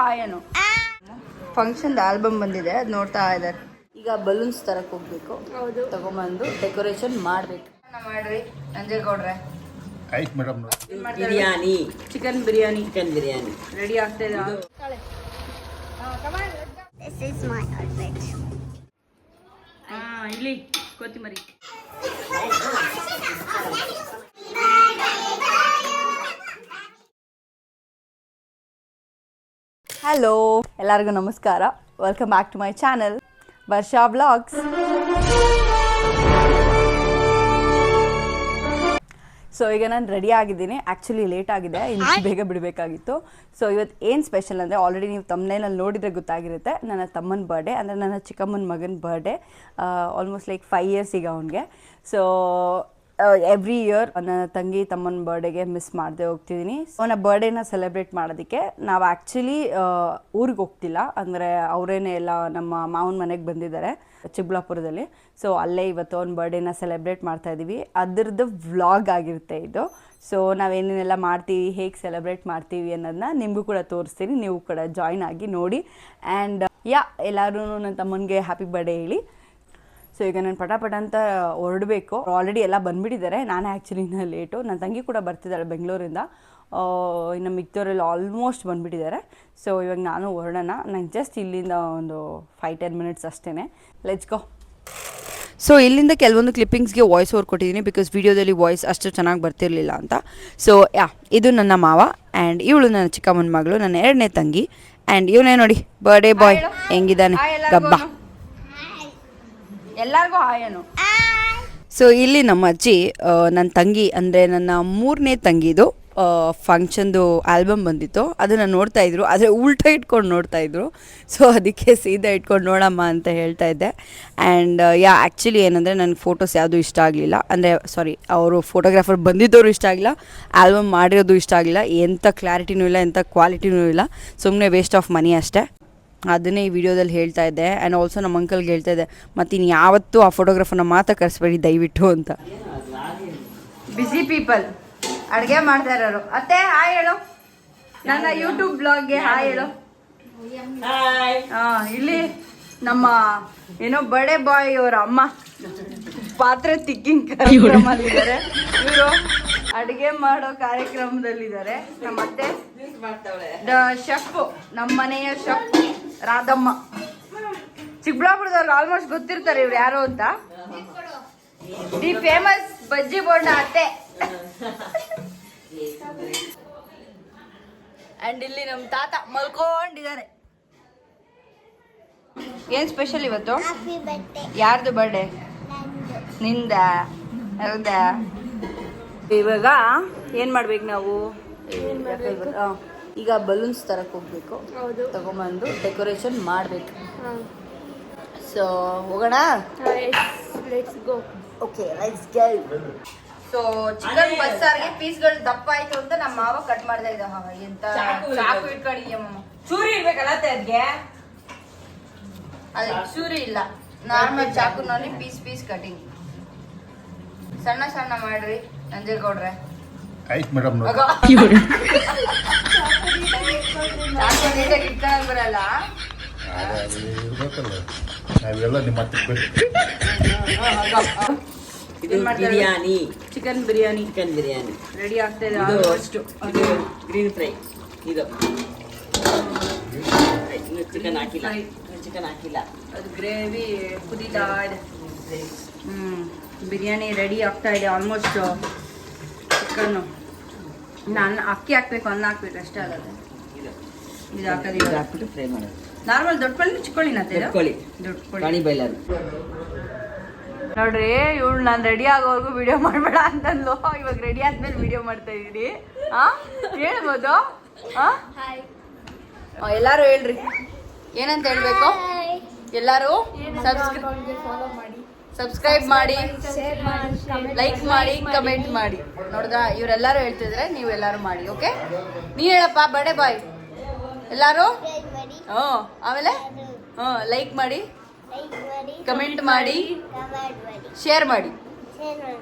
ಹಾಯನು function album ಬಂದಿದೆ, ಅದು ನೋಡ್ತಾ ಇದ್ದಾರೆ. ಈಗ ಬಲೂನ್ಸ್ ತರಕ್ ಹೋಗ್ಬೇಕು, ತಗೊಂಬಂದು ಡೆಕೋರೇಷನ್ ಮಾಡ್ಬೇಕು. ಮಾಡ್ರಿ ನಂಜೇಗೌಡ್ರೆ. ಆಯ್ತು madam. Biryani, chicken biryani ready ಆಗ್ತಾ ಇದೆ. ಇಲ್ಲಿ ಕೊತ್ತಿಮರಿ. ಹಲೋ, ಎಲ್ಲರಿಗೂ ನಮಸ್ಕಾರ. Welcome back to my channel Varsha vlogs. So ಈಗ ನಾನು ರೆಡಿ ಆಗಿದ್ದೀನಿ. ಆ್ಯಕ್ಚುಲಿ ಲೇಟ್ ಆಗಿದೆ, ಇನ್ನು ಬೇಗ ಬಿಡಬೇಕಾಗಿತ್ತು. ಸೊ ಇವತ್ತು ಏನು ಸ್ಪೆಷಲ್ ಅಂದರೆ, ಆಲ್ರೆಡಿ ನೀವು ತಮ್ಮನೇನಲ್ಲಿ ನೋಡಿದರೆ ಗೊತ್ತಾಗಿರುತ್ತೆ, ನನ್ನ ತಮ್ಮನ ಬರ್ಡೇ, ಅಂದರೆ ನನ್ನ ಚಿಕ್ಕಮ್ಮನ ಮಗನ ಬರ್ಡೇ. ಆಲ್ಮೋಸ್ಟ್ ಲೈಕ್ 5 years ಈಗ ಅವನಿಗೆ. ಸೊ ಎವ್ರಿ ಇಯರ್ ನನ್ನ ತಂಗಿ ತಮ್ಮನ ಬರ್ಡೇಗೆ ಮಿಸ್ ಮಾಡದೆ ಹೋಗ್ತಿದ್ದೀನಿ. ಅವನ ಬರ್ಡೇನ ಸೆಲೆಬ್ರೇಟ್ ಮಾಡೋದಕ್ಕೆ ನಾವು ಆ್ಯಕ್ಚುಲಿ ಊರಿಗೆ ಹೋಗ್ತಿಲ್ಲ, ಅಂದರೆ ಅವರೇನೇ ಎಲ್ಲ ನಮ್ಮ ಮಾವನ ಮನೆಗೆ ಬಂದಿದ್ದಾರೆ ಚಿಕ್ಕಬಳ್ಳಾಪುರದಲ್ಲಿ. ಸೊ ಅಲ್ಲೇ ಇವತ್ತು ಅವ್ನ ಬರ್ಡೇನ ಸೆಲೆಬ್ರೇಟ್ ಮಾಡ್ತಾಯಿದ್ದೀವಿ. ಅದರದ್ದು ವ್ಲಾಗ್ ಆಗಿರುತ್ತೆ ಇದು. ಸೊ ನಾವೇನೇನೆಲ್ಲ ಮಾಡ್ತೀವಿ, ಹೇಗೆ ಸೆಲೆಬ್ರೇಟ್ ಮಾಡ್ತೀವಿ ಅನ್ನೋದನ್ನ ನಿಮಗೂ ಕೂಡ ತೋರಿಸ್ತೀನಿ. ನೀವು ಕೂಡ ಜಾಯ್ನ್ ಆಗಿ ನೋಡಿ. ಆ್ಯಂಡ್ ಎಲ್ಲರೂ ನನ್ನ ತಮ್ಮನಿಗೆ ಹ್ಯಾಪಿ ಬರ್ಡೇ ಹೇಳಿ. ಸೊ ಈಗ ನಾನು ಪಟಾಪಟ ಅಂತ ಹೊರಡಬೇಕು. ಆಲ್ರೆಡಿ ಎಲ್ಲ ಬಂದುಬಿಟ್ಟಿದ್ದಾರೆ, ನಾನೇ ಆ್ಯಕ್ಚುಲಿ ಇನ್ನೂ ಲೇಟು. ನನ್ನ ತಂಗಿ ಕೂಡ ಬರ್ತಿದ್ದಾಳೆ ಬೆಂಗಳೂರಿಂದ. ಇನ್ನು ಮಿಕ್ತವರೆಲ್ಲ ಆಲ್ಮೋಸ್ಟ್ ಬಂದುಬಿಟ್ಟಿದ್ದಾರೆ. ಸೊ ಇವಾಗ ನಾನು ಹೊರಡೋಣ. ನಂಗೆ ಜಸ್ಟ್ ಇಲ್ಲಿಂದ ಒಂದು 5-10 minutes ಅಷ್ಟೇ. Let's go. ಸೊ ಇಲ್ಲಿಂದ ಕೆಲವೊಂದು ಕ್ಲಿಪ್ಪಿಂಗ್ಸ್ಗೆ ವಾಯ್ಸ್ ಓವರ್ ಕೊಟ್ಟಿದ್ದೀನಿ, ಬಿಕಾಸ್ ವಿಡಿಯೋದಲ್ಲಿ ವಾಯ್ಸ್ ಅಷ್ಟು ಚೆನ್ನಾಗಿ ಬರ್ತಿರಲಿಲ್ಲ ಅಂತ. ಸೊ ಇದು ನನ್ನ ಮಾವ, ಆ್ಯಂಡ್ ಇವಳು ನನ್ನ ಚಿಕ್ಕಮ್ಮನ ಮಗಳು, ನನ್ನ 2ನೇ ತಂಗಿ. ಆ್ಯಂಡ್ ಇವನೇ ನೋಡಿ ಬರ್ಡೇ ಬಾಯ್ ಹೆಂಗಿದ್ದಾನೆ, ಗಬ್ಬ. ಎಲ್ಲರಿಗೂ ಹಾಯನು. ಸೊ ಇಲ್ಲಿ ನಮ್ಮ ಅಜ್ಜಿ ನನ್ನ ತಂಗಿ, ಅಂದರೆ ನನ್ನ 3ನೇ ತಂಗಿದು ಫಂಕ್ಷನ್ದು ಆಲ್ಬಮ್ ಬಂದಿತ್ತು, ಅದನ್ನು ನೋಡ್ತಾಯಿದ್ರು. ಆದರೆ ಉಲ್ಟಾ ಇಟ್ಕೊಂಡು ನೋಡ್ತಾಯಿದ್ರು. ಸೊ ಅದಕ್ಕೆ ಸೀದಾ ಇಟ್ಕೊಂಡು ನೋಡಮ್ಮ ಅಂತ ಹೇಳ್ತಾ ಇದ್ದೆ. ಆ್ಯಂಡ್ ಆ್ಯಕ್ಚುಲಿ ಏನಂದರೆ ನನಗೆ ಫೋಟೋಸ್ ಯಾವುದೂ ಇಷ್ಟ ಆಗಲಿಲ್ಲ. ಅಂದರೆ ಅವರು ಫೋಟೋಗ್ರಾಫರ್ ಬಂದಿದ್ದವರು ಇಷ್ಟ ಆಗಿಲ್ಲ, ಆಲ್ಬಮ್ ಮಾಡಿರೋದು ಇಷ್ಟ ಆಗಿಲ್ಲ. ಎಂಥ ಕ್ಲಾರಿಟಿನೂ ಇಲ್ಲ, ಎಂಥ ಕ್ವಾಲಿಟಿನೂ ಇಲ್ಲ, ಸುಮ್ಮನೆ ವೇಸ್ಟ್ ಆಫ್ ಮನಿ ಅಷ್ಟೇ. ಅದನ್ನೇ ಈ ವಿಡಿಯೋದಲ್ಲಿ ಹೇಳ್ತಾ ಇದ್ದೆ. ಆ್ಯಂಡ್ ಆಲ್ಸೋ ನಮ್ಮ ಅಂಕಲ್ಗೆ ಹೇಳ್ತಾ ಇದ್ದೆ, ಮತ್ತು ಇನ್ನು ಯಾವತ್ತೂ ಆ ಫೋಟೋಗ್ರಾಫರ್ನ ಮಾತ್ರ ಕರೆಸ್ಬೇಡಿ ದಯವಿಟ್ಟು ಅಂತ. ಬಿಸಿ ಪೀಪಲ್ ಅಡುಗೆ ಮಾಡ್ತಾ ಇರೋರು. ಅತ್ತೆ ಹಾಯ್ ಹೇಳು, ನನ್ನ ಯೂಟ್ಯೂಬ್ ಬ್ಲಾಗ್ಗೆ ಹಾಯ್ ಹೇಳು. ಇಲ್ಲಿ ನಮ್ಮ ಬರ್ಡೇ ಬಾಯ್ ಅವರ ಅಮ್ಮ ಪಾತ್ರೆ ತಿಕ್ಕಿಂಗ್ ಕಾರ್ಯಕ್ರಮದಲ್ಲಿದ್ದಾರೆ. ಇವರು ಅಡುಗೆ ಮಾಡೋ ಕಾರ್ಯಕ್ರಮದಲ್ಲಿದ್ದಾರೆ. ನಮ್ಮತ್ತೆ ಶೆಫ್, ನಮ್ಮ ಮನೆಯ ಶೆಫ್ ರಾಧಮ್ಮ. ಚಿಕ್ಕಬಳ್ಳಾಪುರದವ್ರು ಆಲ್ಮೋಸ್ಟ್ ಗೊತ್ತಿರ್ತಾರೆ ಇವ್ರು ಯಾರು ಅಂತ. ದಿ ಫೇಮಸ್ ಬಜ್ಜಿ ಬೋಂಡ ಅತ್ತೆ. ಅಂಡ್ ಇಲ್ಲಿ ನಮ್ಮ ತಾತ ಮಲ್ಕೊಂಡಿದ್ದಾರೆ. ಏನ್ ಸ್ಪೆಷಲ್ ಇವತ್ತು? ಯಾರ್ದು ಬರ್ಡೇ? ನಿಂದ? ಹೌದಾ? ಇವಾಗ ಏನ್ ಮಾಡ್ಬೇಕು ನಾವು? ಈಗ ಬಲೂನ್ಸ್ ತರಕ್ ಹೋಗ್ಬೇಕು, ತಗೊಂಬಂದು ಡೆಕೋರೇಷನ್ ಮಾಡ್ಬೇಕು. ಸೊ ಹೋಗೋಣ. Okay let's go. So chicken ಬಸ್ಸಾರ್ಗೆ ಪೀಸ್ಗಳು ದಪ್ಪ ಆಯ್ತು ಅಂತ ನಮ್ಮ ಮಾವ ಕಟ್ ಮಾಡ್ತಾ ಇದ್ದ. ಎಂತ ಚಾಕು ಇಟ್ಕೊಂಡಿದ್ಯಮ್ಮ, ಚೂರಿ ಇರ್ಬೇಕಲ್ಲ ಅದ್ಗೆ. ಅದೇ ಚೂರಿ ಇಲ್ಲ, ನಾರ್ಮಲ್ ಚಾಕುನಲ್ಲಿ ಪೀಸ್ ಕಟಿಂಗ್. ಸಣ್ಣ ಸಣ್ಣ ಮಾಡ್ರಿ ನಂಜೇಗೌಡ್ರೆ. ಆಯ್ತು ಮೇಡಮ್. ಚಾಕು ನೀಟಾಗಿ ಇಟ್ಕೊಳಕ್ ಬರಲ್ಲ. ನಾವೆಲ್ಲ ನಿಮ್ಮ ಹತ್ರ ಬಿರಿಯಾನಿ, ಚಿಕನ್ ಬಿರಿಯಾನಿ ರೆಡಿ ಆಗ್ತಾ ಇದೆ. ಗ್ರೀನ್ ಫ್ರೈ, ಇದು ಚಿಕನ್ ಹಾಕಿಲ್ಲ, ಅದು ಗ್ರೇವಿ ಕುದೀತಾ ಇದೆ. ಬಿರಿಯಾನಿ ರೆಡಿ ಆಗ್ತಾ ಇದೆ ಆಲ್ಮೋಸ್ಟ್. ಚಿಕನ್ನು ನಾನು ಅಕ್ಕಿ ಹಾಕ್ಬೇಕು, ಅನ್ನ ಹಾಕ್ಬೇಕು ಅಷ್ಟೇ ಆಗುತ್ತೆ. ಇದು ಹಾಕೋದು ಫ್ರೈ ಮಾಡೋದು. ನಾರ್ಮಲ್ ದೊಡ್ಡ ಕೋಳಿ ಚಿಕ್ಕೋಳಿನ? ದೊಡ್ಡ ಕೋಳಿ ಬೈಲರ್. ನೋಡ್ರಿ, ಇವಳು ನಾನು ರೆಡಿ ಆಗೋವರೆಗೂ ವಿಡಿಯೋ ಮಾಡಬೇಡ ಅಂತಂದ್ಲು. ಇವಾಗ ರೆಡಿ ಆದ್ಮೇಲೆ ವಿಡಿಯೋ ಮಾಡ್ತಾ ಇದೀನಿ. ಹೇಳ್ಬೋದು? ಎಲ್ಲಾರು ಹೇಳ್ರಿ, ಏನಂತ ಹೇಳ್ಬೇಕು? ಎಲ್ಲಾರು ಸಬ್ಸ್ಕ್ರೈಬ್ ಮಾಡಿ, ಲೈಕ್ ಮಾಡಿ, ಕಮೆಂಟ್ ಮಾಡಿ. ನೋಡ್ದಾ, ಇವರೆಲ್ಲರೂ ಹೇಳ್ತಿದ್ರೆ ನೀವೆಲ್ಲರೂ ಮಾಡಿ. ಓಕೆ, ನೀ ಹೇಳಪ್ಪ ಬರ್ಡೇ ಬಾಯ್. ಎಲ್ಲಾರು ಆಮೇಲೆ ಲೈಕ್ ಮಾಡಿ, ಕಮೆಂಟ್ ಮಾಡಿ, ಶೇರ್ ಮಾಡಿ.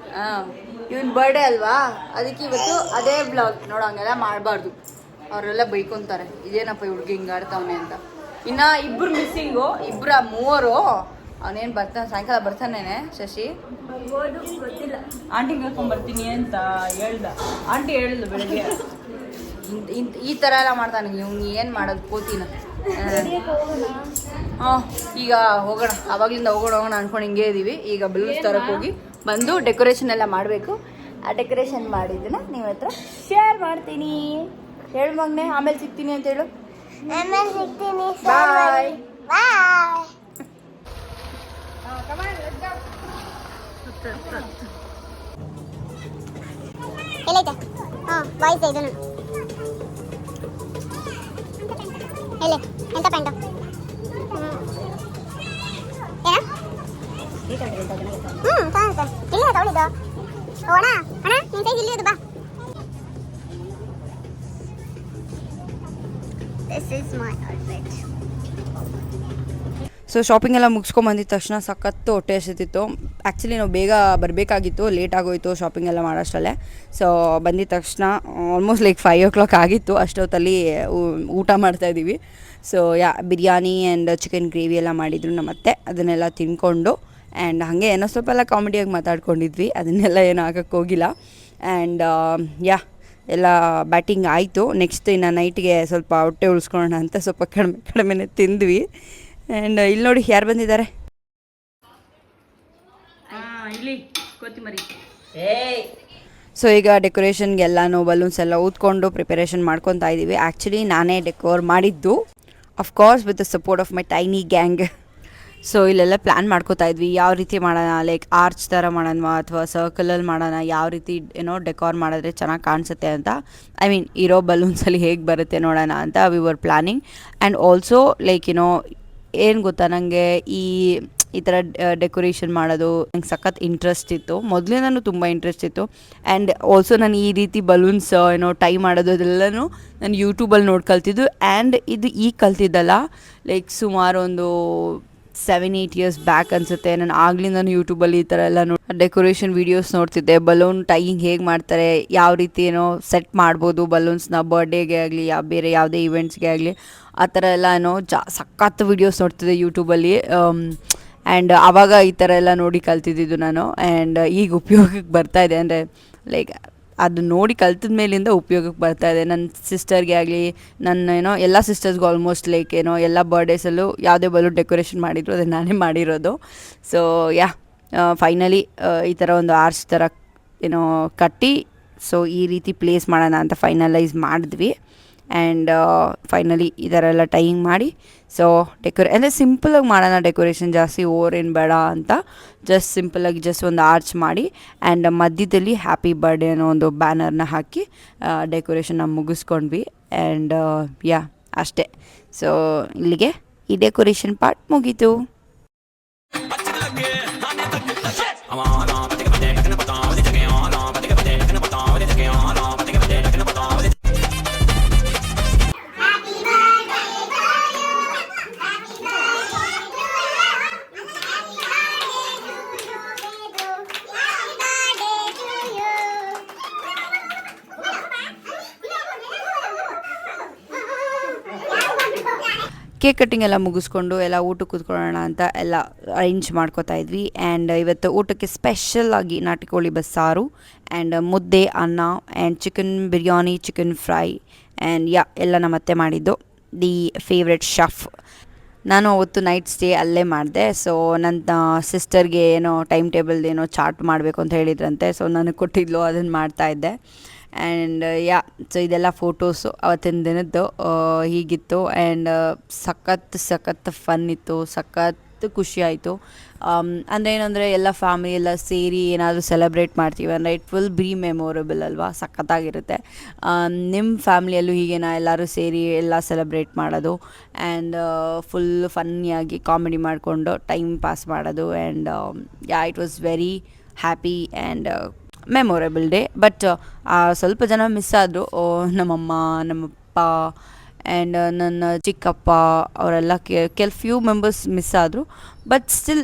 ಇವನ್ ಬರ್ಡೇ ಅಲ್ವಾ, ಅದಕ್ಕೆ ಇವತ್ತು ಅದೇ ಬ್ಲಾಗ್. ನೋಡೋ ಹಂಗೆಲ್ಲ ಮಾಡಬಾರ್ದು. ಅವರೆಲ್ಲ ಬೈಕೊಂತಾರೆ ಇದೇನಪ್ಪ ಈ ಹುಡುಗಿ ಹಿಂಗೆ ಆಡ್ತಾವನೆ ಅಂತ. ಇನ್ನು ಇಬ್ಬರು ಮಿಸ್ಸಿಂಗು, ಮೂವರು. ಅವನೇನು ಬರ್ತಾನೆ, ಸಾಯಂಕಾಲ ಬರ್ತಾನೇನೆ ಶಶಿ. ಆಂಟಿಗೆ ಕರ್ಕೊಂಡ್ಬರ್ತೀನಿ ಅಂತ ಹೇಳ್ದ. ಆಂಟಿ ಹೇಳಿದ್ಲು ಬೆಳಗ್ಗೆ. ಈ ಥರ ಎಲ್ಲ ಮಾಡ್ತಾನೆ ಇವ್ನು. ಏನು ಮಾಡೋದು ಕೋತಿನ. ಹಾಂ, ಈಗ ಹೋಗೋಣ, ಆವಾಗಲಿಂದ ಹೋಗೋಣ ಅಂದ್ಕೊಂಡು ಹಿಂಗೆ ಇದ್ದೀವಿ. ಈಗ ಬಲೂನ್ಸ್ ತರಕ್ಕೆ ಹೋಗಿ ಬಂದು ಡೆಕೋರೇಷನ್ ಎಲ್ಲ ಮಾಡಬೇಕು. ಆ ಡೆಕೋರೇಷನ್ ಮಾಡಿದ್ದನ್ನ ನಿಮ್ಮ ಹತ್ರ ಶೇರ್ ಮಾಡ್ತೀನಿ. ಹೇಳು ಮಗನೆ, ಆಮೇಲೆ ಸಿಗ್ತೀನಿ ಅಂತ ಹೇಳು. ಬಾಯ್. ಎಲ್ಲೈತೆ? ವಾಯ್ಸ್ ಇದನ್ನು ಎಲ್ಲಿ ಎಂತ ಪ್ಯಾಂಟು? ಕಾಣುತ್ತೆ. ಇಲ್ಲಿ ತಗೊಳ್ಳಿದ್ದು. ಹೋಗೋಣ ಅಣ್ಣ, ನಿನ್ ಸೈಜ್ ಇಲ್ಲಿ ಬಾ. This is my outfit. So shopping ಎಲ್ಲ ಮುಗಿಸ್ಕೊಂಬಂದಿದ್ದ ತಕ್ಷಣ ಸಖತ್ತು ಹೊಟ್ಟೆ ಹಸಿತಿತ್ತು. ಆ್ಯಕ್ಚುಲಿ ನಾವು ಬೇಗ ಬರಬೇಕಾಗಿತ್ತು, ಲೇಟ್ ಆಗೋಯಿತು ಶಾಪಿಂಗ್ ಎಲ್ಲ ಮಾಡೋಷ್ಟರಲ್ಲೇ. ಸೊ ಬಂದಿದ್ದ ತಕ್ಷಣ ಆಲ್ಮೋಸ್ಟ್ ಲೈಕ್ 5 o'clock ಆಗಿತ್ತು. ಅಷ್ಟೊತ್ತಲ್ಲಿ ಊಟ ಮಾಡ್ತಾಯಿದ್ದೀವಿ. So biryani and chicken gravy ಎಲ್ಲ ಮಾಡಿದ್ರು ನಮ್ಮ ಅತ್ತೆ. ಅದನ್ನೆಲ್ಲ ತಿನ್ಕೊಂಡು ಆ್ಯಂಡ್ ಹಾಗೆ ಏನೋ ಸ್ವಲ್ಪ ಎಲ್ಲ ಕಾಮಿಡಿಯಾಗಿ ಮಾತಾಡ್ಕೊಂಡಿದ್ವಿ. ಅದನ್ನೆಲ್ಲ ಏನು ಹಾಕಕ್ಕೆ ಹೋಗಿಲ್ಲ. ಆ್ಯಂಡ್ ಎಲ್ಲ ಬ್ಯಾಟಿಂಗ್ ಆಯಿತು. ನೆಕ್ಸ್ಟ್ ಇನ್ನು ನೈಟ್ಗೆ ಸ್ವಲ್ಪ ಹೊಟ್ಟೆ ಉಳಿಸ್ಕೊಳ್ಳೋಣ ಅಂತ ಸ್ವಲ್ಪ ಕಡಿಮೆನೇ ತಿಂದ್ವಿ. ಆ್ಯಂಡ್ ಇಲ್ಲಿ ನೋಡಿ ಯಾರು ಬಂದಿದ್ದಾರೆ. ಇಲ್ಲಿ ಕೊತ್ತಿಮರಿ. ಸೊ ಈಗ ಡೆಕೋರೇಷನ್ಗೆಲ್ಲನೂ ಬಲೂನ್ಸ್ ಎಲ್ಲ ಊದ್ಕೊಂಡು ಪ್ರಿಪರೇಷನ್ ಮಾಡ್ಕೊತಾ ಇದ್ದೀವಿ. ಆ್ಯಕ್ಚುಲಿ ನಾನೇ ಡೆಕೋರ್ ಮಾಡಿದ್ದು, of course with the support of my tiny gang. So ಇಲ್ಲೆಲ್ಲ ಪ್ಲ್ಯಾನ್ ಮಾಡ್ಕೋತಾ ಇದ್ವಿ, ಯಾವ ರೀತಿ ಮಾಡೋಣ, ಲೈಕ್ ಆರ್ಚ್ ಥರ ಮಾಡೋಣ ಅಥವಾ ಸರ್ಕಲಲ್ಲಿ ಮಾಡೋಣ, ಯಾವ ರೀತಿ ಡೆಕೋರ್ ಮಾಡಿದ್ರೆ ಚೆನ್ನಾಗಿ ಕಾಣಿಸುತ್ತೆ ಅಂತ. ಐ ಮೀನ್ ಇರೋ ಬಲೂನ್ಸಲ್ಲಿ ಹೇಗೆ ಬರುತ್ತೆ ನೋಡೋಣ ಅಂತ we were planning. And also like ಏನು ಗೊತ್ತಾ, ನನಗೆ ಈ ಥರ ಡೆಕೋರೇಷನ್ ಮಾಡೋದು ನಂಗೆ ಸಖತ್ ಇಂಟ್ರೆಸ್ಟ್ ಇತ್ತು. ಮೊದಲಿಂದನೂ ತುಂಬ ಇಂಟ್ರೆಸ್ಟ್ ಇತ್ತು. ಆ್ಯಂಡ್ ಆಲ್ಸೋ ನಾನು ಈ ರೀತಿ ಬಲೂನ್ಸ್ ಟೈ ಮಾಡೋದು ಅದೆಲ್ಲನೂ ನಾನು ಯೂಟ್ಯೂಬಲ್ಲಿ ನೋಡಿ ಕಲ್ತಿದ್ದು. ಆ್ಯಂಡ್ ಇದು ಈಗ ಕಲ್ತಿದ್ದಲ್ಲ, ಲೈಕ್ ಸುಮಾರು ಒಂದು 7-8 years ಬ್ಯಾಕ್ ಅನಿಸುತ್ತೆ. ನಾನು ಆಗ್ಲಿಂದ ಯೂಟ್ಯೂಬಲ್ಲಿ ಈ ಥರ ಎಲ್ಲ ಡೆಕೋರೇಷನ್ ವೀಡಿಯೋಸ್ ನೋಡ್ತಿದ್ದೆ. ಬಲೂನ್ ಟೈಯಿಂಗ್ ಹೇಗೆ ಮಾಡ್ತಾರೆ, ಯಾವ ರೀತಿ ಸೆಟ್ ಮಾಡ್ಬೋದು ಬಲೂನ್ಸ್ನ, ಬರ್ಡೇಗೆ ಆಗಲಿ ಬೇರೆ ಯಾವುದೇ ಇವೆಂಟ್ಸ್ಗೆ ಆಗಲಿ, ಆ ಥರ ಎಲ್ಲ ಸಖತ್ತು ವೀಡಿಯೋಸ್ ನೋಡ್ತಿದ್ದೆ ಯೂಟ್ಯೂಬಲ್ಲಿ. ಆ್ಯಂಡ್ ಆವಾಗ ಈ ಥರ ಎಲ್ಲ ನೋಡಿ ಕಲ್ತಿದ್ದು ನಾನು. ಆ್ಯಂಡ್ ಈಗ ಉಪಯೋಗಕ್ಕೆ ಬರ್ತಾಯಿದೆ. ಅಂದರೆ ಲೈಕ್ ಅದು ನೋಡಿ ಕಲ್ತಿದ ಮೇಲಿಂದ ಉಪಯೋಗಕ್ಕೆ ಬರ್ತಾಯಿದೆ. ನನ್ನ ಸಿಸ್ಟರ್ಗೆ ಆಗಲಿ, ನನ್ನ ಎಲ್ಲ ಸಿಸ್ಟರ್ಸ್ಗೂ ಆಲ್ಮೋಸ್ಟ್ ಲೈಕ್ ಎಲ್ಲ ಬರ್ಡೇಸಲ್ಲೂ ಯಾವುದೇ ಬಲೂನ್ ಡೆಕೋರೇಷನ್ ಮಾಡಿದ್ರು ಅದನ್ನು ನಾನೇ ಮಾಡಿರೋದು. ಸೊ ಫೈನಲಿ ಈ ಥರ ಒಂದು ಆರ್ಚ್ ಥರ ಕಟ್ಟಿ ಸೊ ಈ ರೀತಿ ಪ್ಲೇಸ್ ಮಾಡೋಣ ಅಂತ ಫೈನಲೈಸ್ ಮಾಡಿದ್ವಿ. ಆ್ಯಂಡ್ ಫೈನಲಿ ಈ ಥರ ಎಲ್ಲ ಟೈಯಿಂಗ್ ಮಾಡಿ ಸೊ ಅಂದರೆ ಸಿಂಪಲಾಗಿ ಮಾಡೋಣ ಡೆಕೋರೇಷನ್, ಜಾಸ್ತಿ ಓವರ್ ಏನು ಬೇಡ ಅಂತ. ಜಸ್ಟ್ ಸಿಂಪಲಾಗಿ ಜಸ್ಟ್ ಒಂದು ಆರ್ಚ್ ಮಾಡಿ ಆ್ಯಂಡ್ ಮಧ್ಯದಲ್ಲಿ ಹ್ಯಾಪಿ ಬರ್ಡೇ ಅನ್ನೋ ಒಂದು ಬ್ಯಾನರ್ನ ಹಾಕಿ ಡೆಕೋರೇಷನ್ನ ಮುಗಿಸ್ಕೊಂಡ್ವಿ. ಆ್ಯಂಡ್ ಅಷ್ಟೇ. ಸೊ ಇಲ್ಲಿಗೆ ಈ ಡೆಕೋರೇಷನ್ ಪಾರ್ಟ್ ಮುಗೀತು. ಕೇಕ್ ಕಟ್ಟಿಂಗ್ ಎಲ್ಲ ಮುಗಿಸ್ಕೊಂಡು ಎಲ್ಲ ಊಟಕ್ಕೆ ಕೂತ್ಕೊಳ್ಳೋಣ ಅಂತ ಎಲ್ಲ ಅರೇಂಜ್ ಮಾಡ್ಕೋತಾ ಇದ್ವಿ. ಆ್ಯಂಡ್ ಇವತ್ತು ಊಟಕ್ಕೆ ಸ್ಪೆಷಲಾಗಿ ನಾಟಿ ಕೋಳಿ ಬಸ್ಸಾರು ಆ್ಯಂಡ್ ಮುದ್ದೆ, ಅನ್ನ and chicken biryani, chicken fry and ಎಲ್ಲ ನಮ್ಮ ಅತ್ತೆ ಮಾಡಿದ್ದು. The favourite chef. ನಾನು ಅವತ್ತು ನೈಟ್ ಸ್ಟೇ ಅಲ್ಲೇ ಮಾಡಿದೆ. ಸೊ ನನ್ನ ಸಿಸ್ಟರ್ಗೆ ಟೈಮ್ ಟೇಬಲ್ದೇನೋ ಚಾರ್ಟ್ ಮಾಡಬೇಕು ಅಂತ ಹೇಳಿದ್ರಂತೆ. ಸೊ ನನಗೆ ಕೊಟ್ಟಿದ್ಲು, ಅದನ್ನು ಮಾಡ್ತಾಯಿದ್ದೆ. ಆ್ಯಂಡ್ ಸೊ ಇದೆಲ್ಲ ಫೋಟೋಸು ಅವತ್ತಿನ ದಿನದ್ದು ಹೀಗಿತ್ತು. ಆ್ಯಂಡ್ ಸಖತ್ ಫನ್ ಇತ್ತು, ಸಖತ್ ಖುಷಿ ಆಯಿತು. ಅಂದರೆ ಏನಂದರೆ ಎಲ್ಲ ಫ್ಯಾಮಿಲಿ ಎಲ್ಲ ಸೇರಿ ಏನಾದರೂ ಸೆಲೆಬ್ರೇಟ್ ಮಾಡ್ತೀವಿ ಅಂದರೆ ಇಟ್ ವಿಲ್ ಬಿ ಮೆಮೊರೇಬಲ್ ಅಲ್ವಾ, ಸಖತ್ತಾಗಿರುತ್ತೆ. ನಿಮ್ಮ ಫ್ಯಾಮ್ಲಿಯಲ್ಲೂ ಹೀಗೇನಾ ಎಲ್ಲರೂ ಸೇರಿ ಎಲ್ಲ ಸೆಲೆಬ್ರೇಟ್ ಮಾಡೋದು ಆ್ಯಂಡ್ ಫುಲ್ ಫನ್ನಿಯಾಗಿ ಕಾಮಿಡಿ ಮಾಡಿಕೊಂಡು ಟೈಮ್ ಪಾಸ್ ಮಾಡೋದು. And it was very happy and memorable day. But ಸ್ವಲ್ಪ ಜನ ಮಿಸ್ ಆದರು, ನಮ್ಮಮ್ಮ, ನಮ್ಮಪ್ಪ ಆ್ಯಂಡ್ ನನ್ನ ಚಿಕ್ಕಪ್ಪ ಅವರೆಲ್ಲ ಫ್ಯೂ ಮೆಂಬರ್ಸ್ ಮಿಸ್ ಆದರು. But still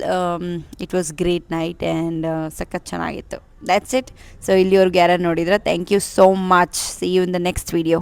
it was great night and ಸಖತ್ ಚೆನ್ನಾಗಿತ್ತು. That's it. ಸೊ ಇಲ್ಲಿವರೆಗೆ ಯಾರು ನೋಡಿದ್ರೆ thank you so much. See you in the next video.